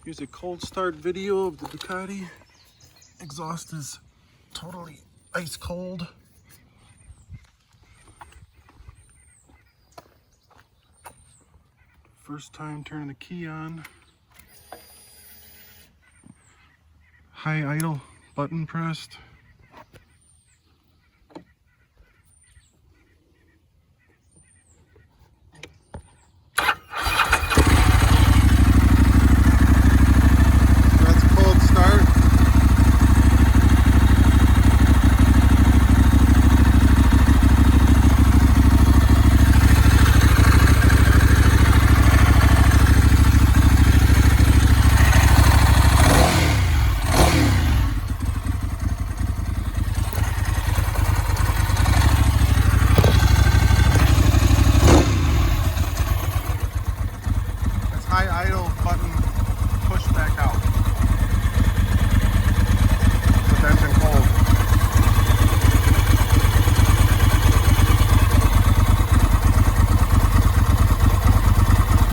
Here's a cold start video of the Ducati. Exhaust is totally ice cold. First time turning the key on. High idle button pressed. That's a cold start. High idle button push back out.